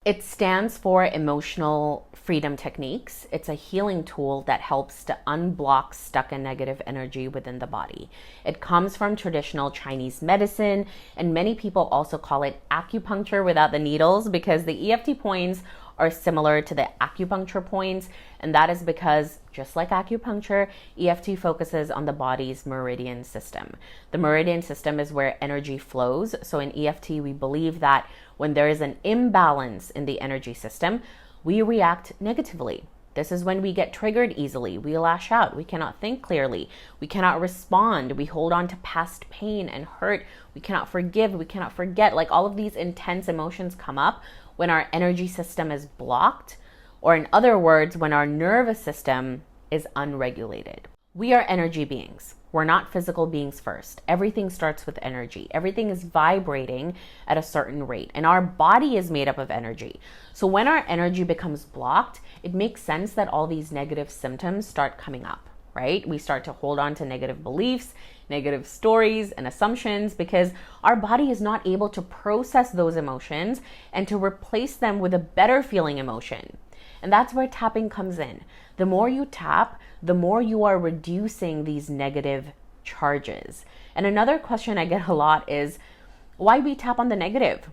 It stands for Emotional Freedom Techniques. It's a healing tool that helps to unblock stuck and negative energy within the body. It comes from traditional Chinese medicine, and many people also call it acupuncture without the needles because the EFT points are similar to the acupuncture points, and that is because, just like acupuncture, EFT focuses on the body's meridian system. The meridian system is where energy flows, so in EFT we believe that when there is an imbalance in the energy system, we react negatively. This is when we get triggered easily, we lash out, we cannot think clearly, we cannot respond, we hold on to past pain and hurt, we cannot forgive, we cannot forget. Like, all of these intense emotions come up when our energy system is blocked, or in other words, when our nervous system is unregulated. We are energy beings. We're not physical beings first. Everything starts with energy. Everything is vibrating at a certain rate, and our body is made up of energy. So when our energy becomes blocked, it makes sense that all these negative symptoms start coming up, right? We start to hold on to negative beliefs, negative stories, and assumptions because our body is not able to process those emotions and to replace them with a better feeling emotion. And that's where tapping comes in. The more you tap, the more you are reducing these negative charges. And another question I get a lot is why we tap on the negative.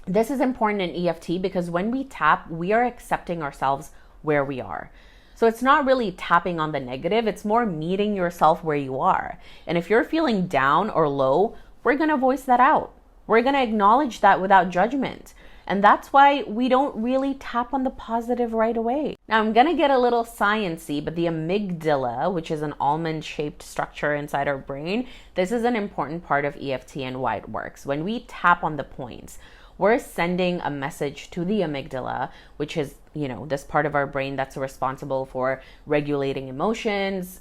This is important in EFT because when we tap, we are accepting ourselves where we are. So it's not really tapping on the negative, it's more meeting yourself where you are. And if you're feeling down or low, we're gonna voice that out. We're gonna acknowledge that without judgment. And that's why we don't really tap on the positive right away. Now I'm gonna get a little sciencey, but the amygdala, which is an almond-shaped structure inside our brain, this is an important part of EFT and why it works. When we tap on the points, we're sending a message to the amygdala, which is, this part of our brain that's responsible for regulating emotions,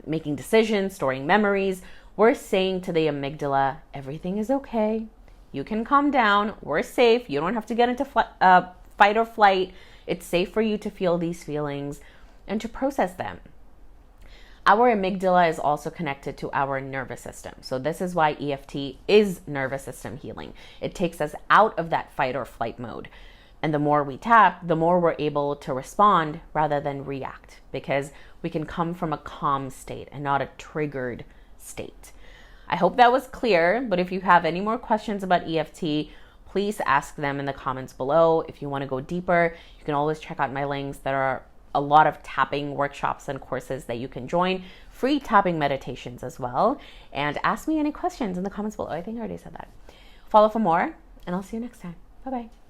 making decisions, storing memories. We're saying to the amygdala, everything is okay. You can calm down. We're safe. You don't have to get into fight or flight. It's safe for you to feel these feelings and to process them. Our amygdala is also connected to our nervous system. So this is why EFT is nervous system healing. It takes us out of that fight or flight mode. And the more we tap, the more we're able to respond rather than react, because we can come from a calm state and not a triggered state. I hope that was clear, but if you have any more questions about EFT, please ask them in the comments below. If you want to go deeper, you can always check out my links. There are a lot of tapping workshops and courses that you can join, free tapping meditations as well, and ask me any questions in the comments below. I think I already said that. Follow for more, and I'll see you next time. Bye-bye.